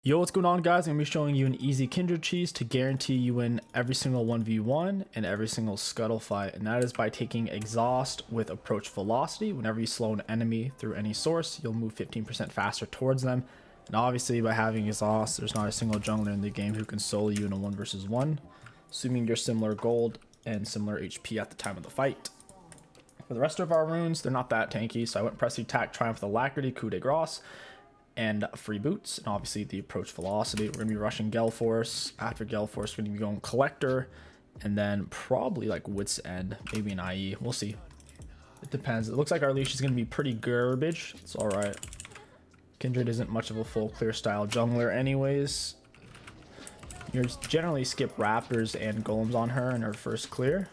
Yo, what's going on, guys? I'm going to be showing you an easy Kindred cheese to guarantee you win every single 1v1 and every single scuttle fight, and that is by taking exhaust with approach velocity. Whenever you slow an enemy through any source, you'll move 15% faster towards them. And obviously, by having exhaust, there's not a single jungler in the game who can solo you in a 1 versus 1, assuming you're similar gold and similar HP at the time of the fight. For the rest of our runes, they're not that tanky, so I went Press Attack, Triumph with Alacrity, 𝗕𝗂𝘂𝗀𝗃, and free boots, and obviously the approach velocity. We're gonna be rushing 𝗕𝗂𝘂𝘀𝗀𝗃. After 𝗕𝗂𝘂𝘂𝗃, we're gonna be going Collector, and then probably like Wits End, maybe an IE. We'll see. It depends. It looks like our leash is gonna be pretty garbage. It's all right. Kindred isn't much of a full clear style jungler, anyways. You generally skip Raptors and Golems on her in her first clear.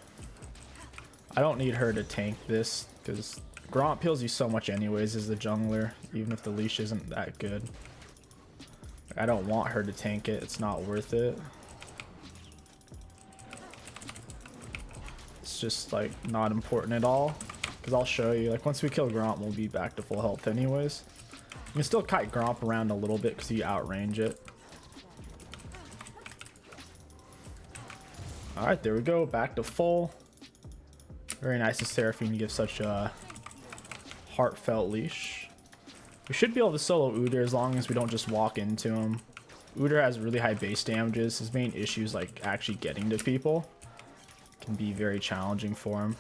I don't need her to tank this because 𝗕𝗁𝘂𝐿 heals you so much anyways as the jungler, even if the leash isn't that good. I don't want her to tank it. It's not worth it. It's just like not important at all, because I'll show you, like, once we kill 𝗕𝗁𝘂, we'll be back to full health anyways. You can still kite 𝗕𝗁𝘂 around a little bit because you outrange it. Alright, there we go, back to full. Very nice of 𝗕𝗏𝑒 to give such a heartfelt leash. We should be able to solo 𝗬𝗓 as long as we don't just walk into him. 𝗬𝗓 has really high base damages. His main issue is like actually getting to people. Can be very challenging for him.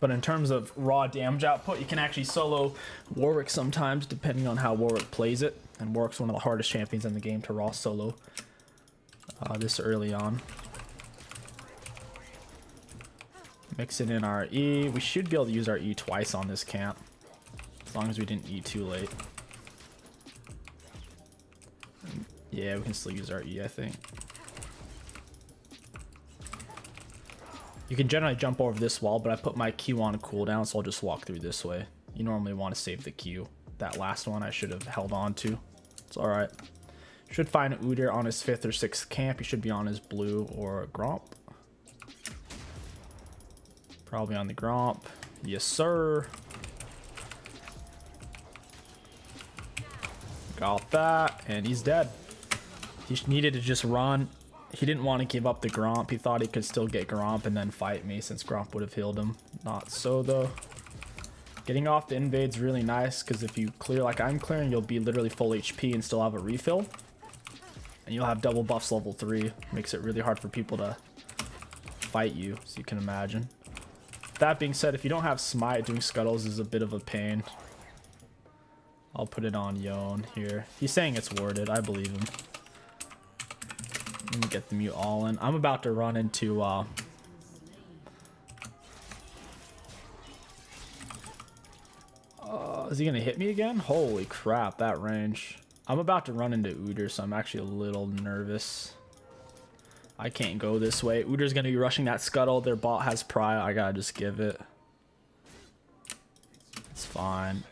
But in terms of raw damage output, you can actually solo Warwick sometimes, depending on how Warwick plays it. And Warwick's one of the hardest champions in the game to raw solo this early on. Mix it in our E. We should be able to use our E twice on this camp, as long as we didn't E too late. Yeah, we can still use our E, I think. You can generally jump over this wall, but I put my Q on cooldown, so I'll just walk through this way. You normally want to save the Q. That last one I should have held on to. It's alright. Should find 𝗬𝗓 on his 5th or 6th camp. He should be on his blue or 𝗕𝗁𝘂. Probably on the 𝗕𝗁𝘂. Yes, sir. Got that, and he's dead. He needed to just run. He didn't want to give up the 𝗕𝗁𝘂. He thought he could still get 𝗕𝗁𝘂 and then fight me, since 𝗕𝗁𝘂 would have healed him. Not so, though. Getting off the invade's really nice, because if you clear like I'm clearing, you'll be literally full HP and still have a refill. And you'll have double buffs level 3. Makes it really hard for people to fight you, so you can imagine. That being said, if you don't have smite, doing scuttles is a bit of a pain. I'll put it on 𝗂𝑛 here. He's saying it's warded. I believe him. Let me get the mute all in. I'm about to run into is he gonna hit me again? Holy crap, that range. I'm about to run into 𝗬𝗓, so I'm actually a little nervous. I can't go this way. 𝗬𝗓's gonna be rushing that scuttle. Their bot has prio. I gotta just give it. It's fine.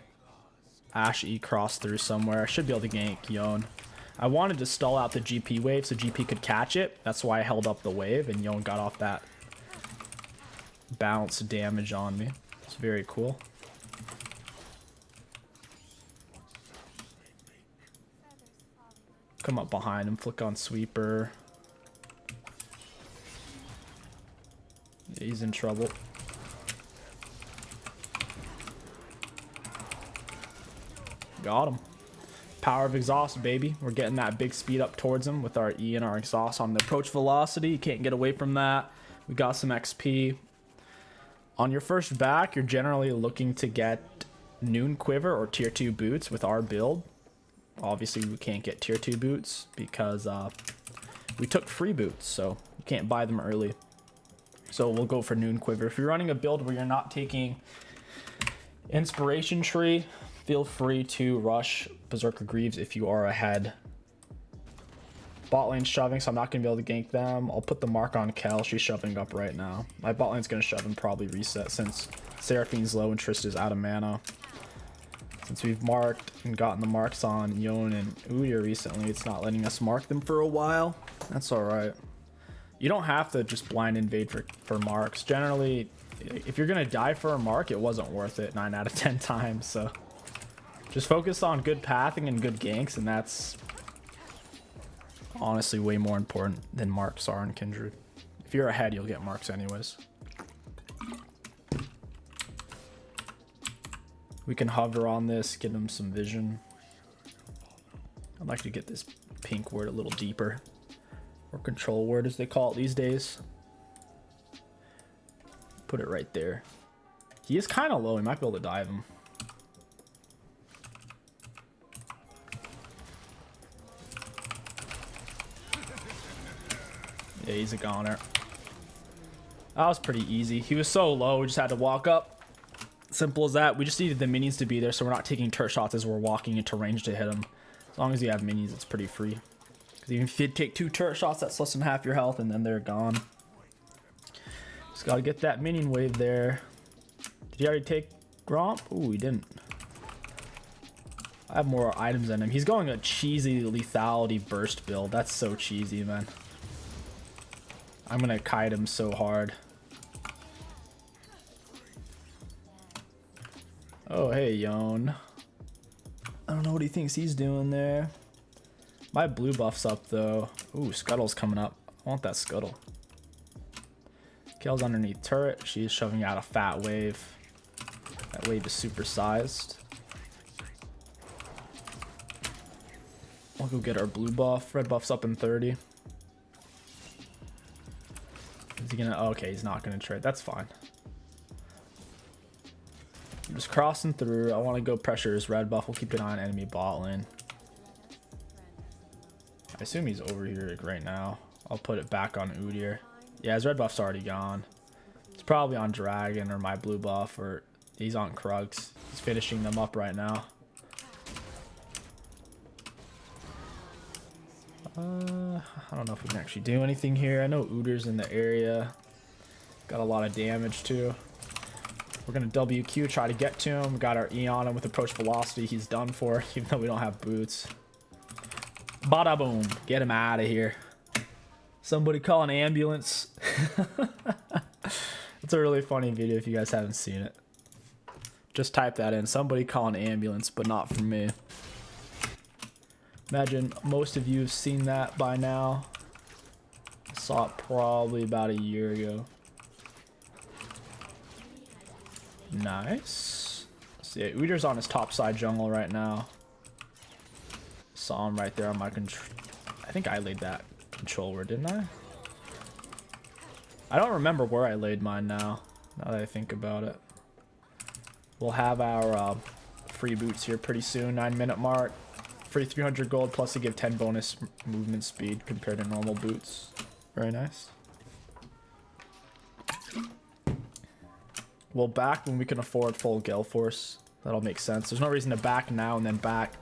Ashe E cross through somewhere. I should be able to gank 𝗂𝑛. I wanted to stall out the GP wave so GP could catch it. That's why I held up the wave, and 𝗂𝑛 got off that bounce damage on me. It's very cool. Come up behind him, flick on sweeper. Yeah, he's in trouble. Got him. Power of exhaust, baby. We're getting that big speed up towards him with our E and our exhaust on the approach velocity. You can't get away from that. We got some XP. On your first back, you're generally looking to get 𝗏𝘂𝘀𝗶𝗃 or tier 2 boots with our build. Obviously, we can't get tier 2 boots because we took free boots, so you can't buy them early. So we'll go for 𝗏𝘂𝘀𝗶𝗃. If you're running a build where you're not taking inspiration tree, feel free to rush Berserker Greaves if you are ahead. Bot lane shoving, so I'm not going to be able to gank them. I'll put the mark on 𝗂𝐿. She's shoving up right now. My bot lane's going to shove and probably reset since 𝗕𝗏𝑒's low and Trist is out of mana. Since we've marked and gotten the marks on 𝗂𝑛 and 𝗬𝗓 recently, it's not letting us mark them for a while. That's alright. You don't have to just blind invade for marks. Generally, if you're going to die for a mark, it wasn't worth it 9 out of 10 times, so Just focus on good pathing and good ganks, and that's honestly way more important than marks are in Kindred. If you're ahead, you'll get marks anyways. We can hover on this, get him some vision. I'd like to get this pink word a little deeper, or control word as they call it these days. Put it right there. He is kind of low. He might be able to dive him. Yeah, he's a goner. That was pretty easy. He was so low, we just had to walk up. Simple as that. We just needed the minions to be there, so we're not taking turret shots as we're walking into range to hit them. As long as you have minions, it's pretty free. Because even if you take 2 turret shots, that's less than half your health, and then they're gone. Just gotta get that minion wave there. Did he already take Gromp? Ooh, he didn't. I have more items than him. He's going a cheesy lethality burst build. That's so cheesy, man. I'm gonna kite him so hard. Oh, hey, Yon. I don't know what he thinks he's doing there. My blue buff's up, though. Ooh, Scuttle's coming up. I want that Scuttle. Kale's underneath turret. She's shoving out a fat wave. That wave is super sized. I'll go get our blue buff. Red buff's up in 30. Is he gonna? Oh, okay, he's not gonna trade. That's fine. I'm just crossing through. I want to go pressure his red buff. We'll keep an eye on enemy bot lane. I assume he's over here like right now. I'll put it back on Udyr. Yeah, his red buff's already gone. It's probably on Dragon or my blue buff, or he's on Krugs. He's finishing them up right now. I don't know if we can actually do anything here. I know Udyr's in the area. Got a lot of damage too. We're gonna WQ, try to get to him. Got our E on him with approach velocity. He's done for, even though we don't have boots. Bada boom. Get him out of here. Somebody call an ambulance. It's a really funny video if you guys haven't seen it. Just type that in. Somebody call an ambulance, but not from me. Imagine most of you have seen that by now. I saw it probably about a year ago. Nice. See, Udyr's on his top side jungle right now. Saw him right there on my control. I think I laid that controller, didn't I? I don't remember where I laid mine now that I think about it. We'll have our free boots here pretty soon. 9-minute mark. Free 300 gold plus to give 10 bonus movement speed compared to normal boots. Very nice. We'll back when we can afford full Gale Force. That'll make sense. There's no reason to back now and then back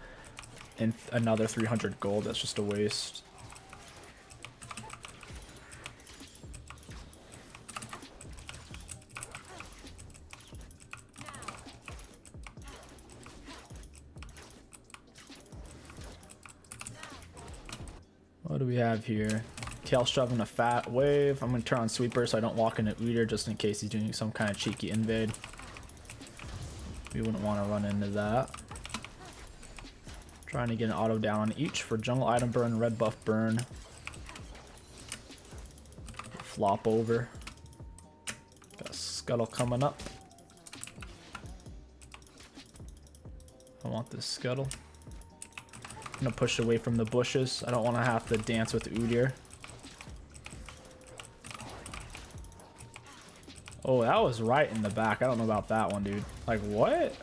in another 300 gold. That's just a waste. What do we have here? Kale shoving a fat wave. I'm going to turn on sweeper so I don't walk into Udyr just in case he's doing some kind of cheeky invade. We wouldn't want to run into that. Trying to get an auto down on each for jungle item burn, red buff burn. Flop over. Got a Scuttle coming up. I want this Scuttle. I'm gonna push away from the bushes. I don't want to have to dance with Udyr. Oh, that was right in the back. I don't know about that one, dude. Like, what?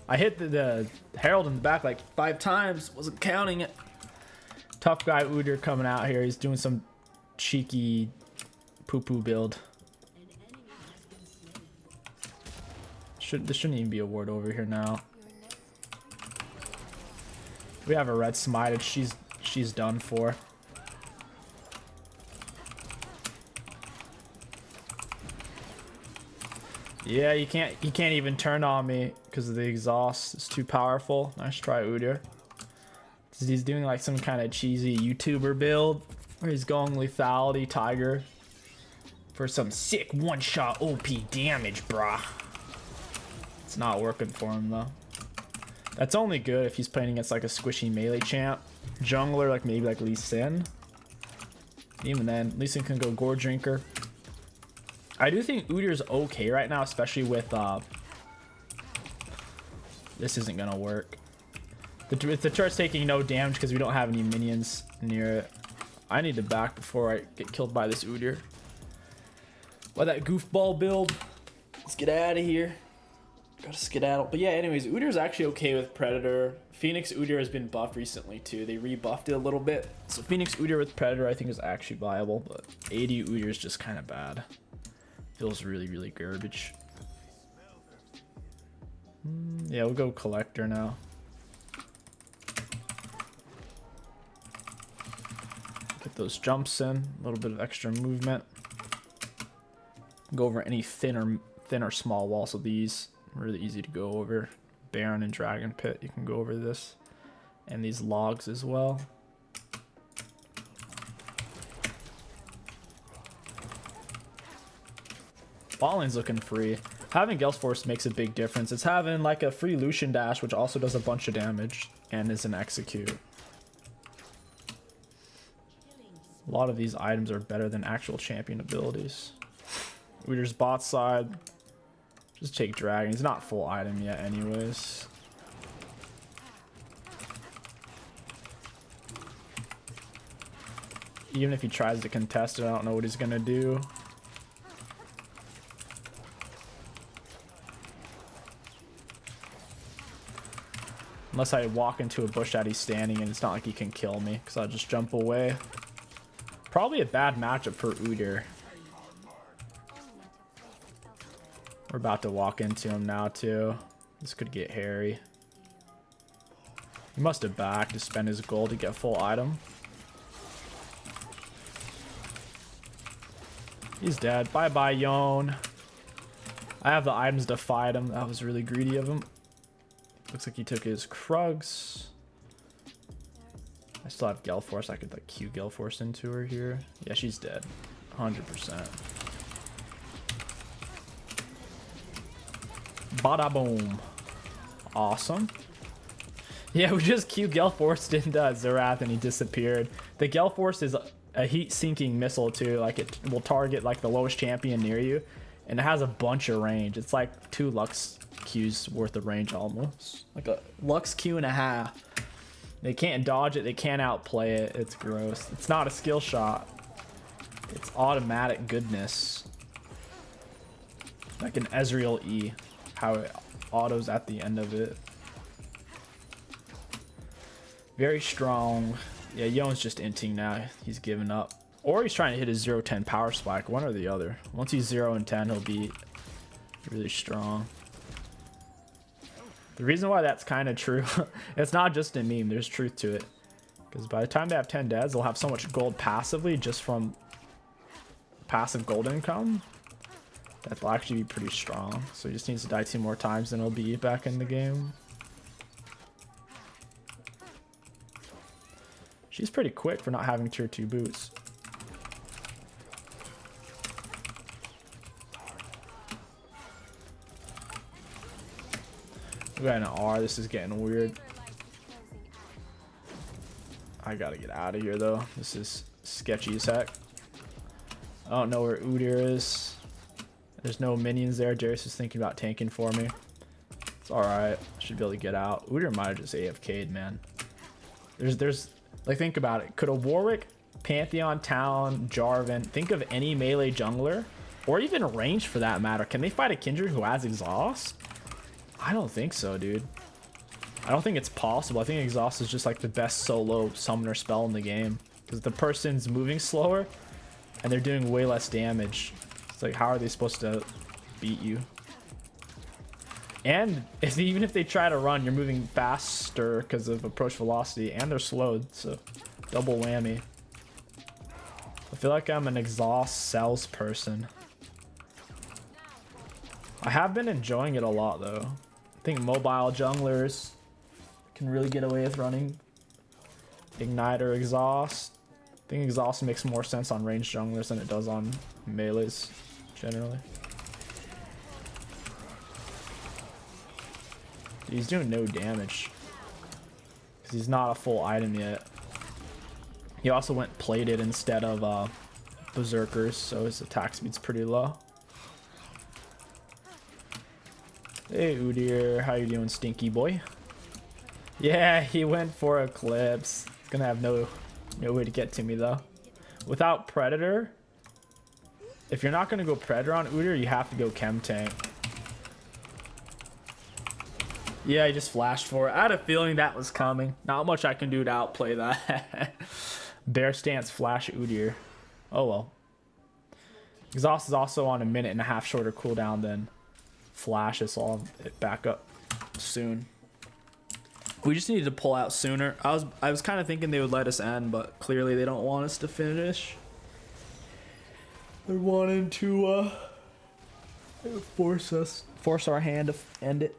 I hit the Herald in the back like 5 times. Wasn't counting it. Tough guy Udyr coming out here. He's doing some cheeky poo-poo build. This shouldn't even be a ward over here now. We have a red smited. She's done for. Yeah, he can't even turn on me because of the exhaust. It's too powerful. Nice try, Udyr. He's doing like some kind of cheesy YouTuber build where he's going lethality tiger for some sick one-shot OP damage, brah. It's not working for him though. That's only good if he's playing against like a squishy melee champ. Jungler, like maybe like Lee Sin. Even then, Lee Sin can go Gore Drinker. I do think Udyr's okay right now, especially with this isn't gonna work. The turret's taking no damage because we don't have any minions near it. I need to back before I get killed by this Udyr. By that goofball build. Let's get out of here. Gotta skedaddle. But yeah, anyways, Udyr's actually okay with Predator. Phoenix Udyr has been buffed recently too. They rebuffed it a little bit. So Phoenix Udyr with Predator I think is actually viable, but 80 Udyr is just kind of bad. Feels really, really garbage. Yeah, we'll go Collector now. Get those jumps in. A little bit of extra movement. Go over any thin or small walls of these. Really easy to go over. Baron and Dragon Pit, you can go over this. And these logs as well. Bot lane's looking free. Having Gale's Force makes a big difference. It's having like a free Lucian dash, which also does a bunch of damage and is an execute. A lot of these items are better than actual champion abilities. Udyr's bot side. Just take Dragon. He's not full item yet anyways. Even if he tries to contest it, I don't know what he's gonna do. Unless I walk into a bush that he's standing in, it's not like he can kill me because I'll just jump away. Probably a bad matchup for Udyr. We're about to walk into him now too. This could get hairy. He must have backed to spend his gold to get full item. He's dead. Bye bye, Yone. I have the items to fight him. That was really greedy of him. Looks like he took his Krugs. I still have Gale Force. I could like Q Gale Force into her here. Yeah, she's dead. 100%. Bada boom. Awesome. Yeah, we just Q Gale Forced into Zerath and he disappeared. The Gale Force is a heat sinking missile too. Like it will target like the lowest champion near you. And it has a bunch of range. It's like 2 Lux Qs worth of range almost. Like a Lux Q and a half. They can't dodge it. They can't outplay it. It's gross. It's not a skill shot. It's automatic goodness. Like an Ezreal E. How it autos at the end of it. Very strong. Yeah, Yone's just inting now. He's giving up. Or he's trying to hit his 0-10 power spike. One or the other. Once he's 0 and 10, he'll be really strong. The reason why that's kind of true, it's not just a meme. There's truth to it. Because by the time they have 10 deads, they'll have so much gold passively just from passive gold income. That will actually be pretty strong. So he just needs to die 2 more times and he'll be back in the game. She's pretty quick for not having tier 2 boots. We got an R. This is getting weird. I gotta get out of here though. This is sketchy as heck. I don't know where Udyr is. There's no minions there. Darius is thinking about tanking for me. It's alright. Should be able to get out. Udyr might have just AFK'd, man. There's like, think about it. Could a Warwick, Pantheon, Talon, Jarvan, think of any melee jungler, or even range for that matter. Can they fight a Kindred who has exhaust? I don't think so, dude. I don't think it's possible. I think exhaust is just like the best solo summoner spell in the game. Because the person's moving slower and they're doing way less damage. It's like, how are they supposed to beat you? And even if they try to run, you're moving faster because of approach velocity, and they're slowed, so double whammy. I feel like I'm an exhaust salesperson. I have been enjoying it a lot though. I think mobile junglers can really get away with running Ignite or Exhaust. I think Exhaust makes more sense on ranged junglers than it does on melees generally. He's doing no damage because he's not a full item yet. He also went plated instead of berserkers, so his attack speed's pretty low. Hey 𝗕𝘂𝘀𝗀𝗀𝗀, how you doing, stinky boy? Yeah, he went for eclipse. He's gonna have no way to get to me though. Without predator, if you're not gonna go predator on 𝗕𝘂𝘀𝘀𝗀𝗃, you have to go chem tank. Yeah, he just flashed for it. I had a feeling that was coming. Not much I can do to outplay that. Bear stance flash 𝗕𝘂𝘀𝘀𝗀𝗃. Oh well. Exhaust is also on a 1.5 shorter cooldown than flashes, so I'll have it back up soon. We just needed to pull out sooner. I was kind of thinking they would let us end, but clearly they don't want us to finish. They're wanting to force our hand to end it.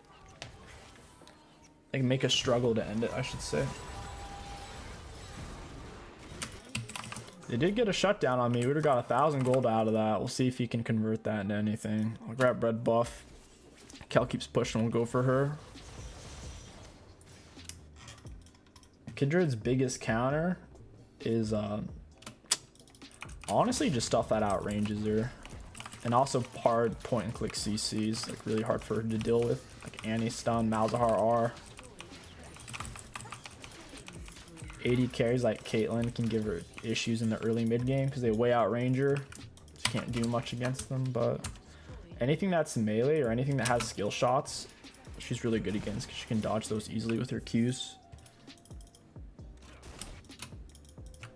They can make us struggle to end it, I should say. They did get a shutdown on me. We would have got 1,000 gold out of that. We'll see if he can convert that into anything. I'll grab red buff. 𝗕𝗂𝘀𝐴 keeps pushing. We'll go for her. Kindred's biggest counter is honestly just stuff that outranges her. And also hard point and click CCs. Like really hard for her to deal with. Like Annie stun, Malzahar R. AD carries like Caitlyn can give her issues in the early mid game because they way outrange her. She can't do much against them, but anything that's melee or anything that has skill shots, she's really good against because she can dodge those easily with her Qs.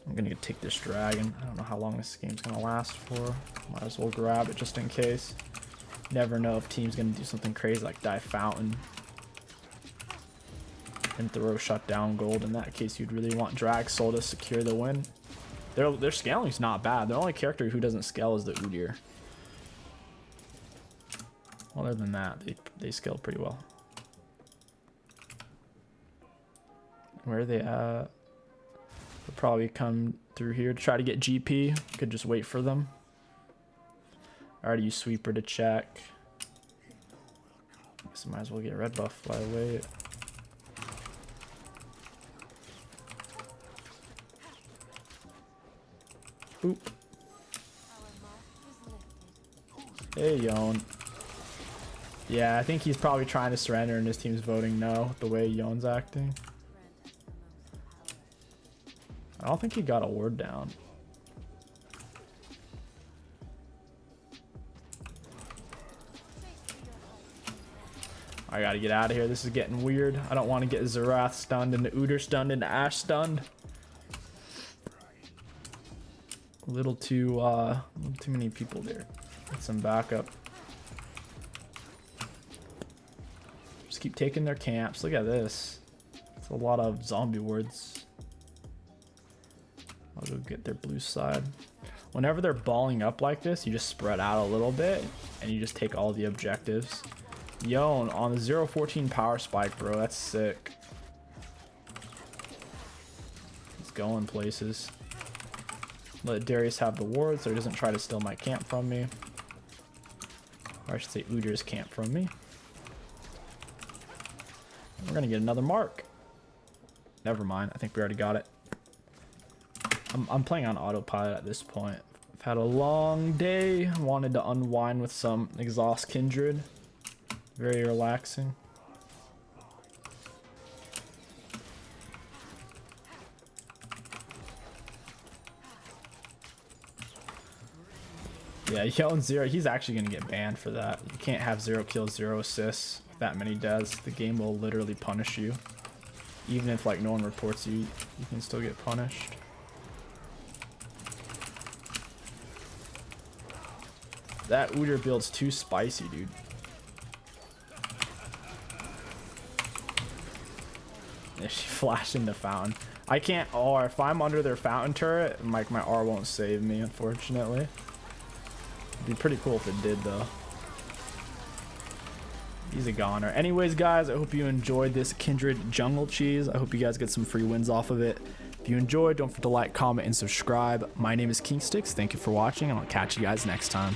I'm gonna take this dragon. I don't know how long this game's gonna last for. Might as well grab it just in case. Never know if team's gonna do something crazy like die fountain and throw shutdown gold. In that case, you'd really want Drag Soul to secure the win. Their scaling's not bad. The only character who doesn't scale is the 𝗕𝘂𝘀𝘀𝗀𝘀. Other than that, they scale pretty well. Where are they at? They'll probably come through here to try to get GP. Could just wait for them. I already used sweeper to check. Guess I might as well get red buff while I wait. Boop. Hey, Yon. Yeah, I think he's probably trying to surrender and his team's voting no, the way Yon's acting. I don't think he got a word down. I gotta get out of here. This is getting weird. I don't want to get Xerath stunned and 𝗕𝘂𝘀𝘀𝗀𝗃 stunned and Ashe stunned. A little too many people there. Get some backup. Just keep taking their camps. Look at this. It's a lot of zombie wards. I'll go get their blue side. Whenever they're balling up like this, you just spread out a little bit and you just take all the objectives. Yon on the 014 power spike, bro. That's sick. He's going places. Let Darius have the ward so he doesn't try to steal my camp from me. Or I should say 𝗕𝘂𝘀𝘀𝗀𝗃's camp from me. We're gonna get another mark. Never mind. I think we already got it. I'm playing on autopilot at this point. I've had a long day. I wanted to unwind with some exhaust Kindred. Very relaxing. Yeah, Yon 0, he's actually going to get banned for that. You can't have 0 kills, 0 assists with that many deaths. The game will literally punish you. Even if like no one reports you, you can still get punished. That 𝗕𝘂𝘀𝘀𝗀𝗃 build's too spicy, dude. Yeah, she flashed into fountain. I can't R. If I'm under their fountain turret, like my R won't save me, unfortunately. It'd be pretty cool if it did, though. He's a goner. Anyways, guys, I hope you enjoyed this Kindred Jungle Cheese. I hope you guys get some free wins off of it. If you enjoyed, don't forget to like, comment, and subscribe. My name is KingStix. Thank you for watching, and I'll catch you guys next time.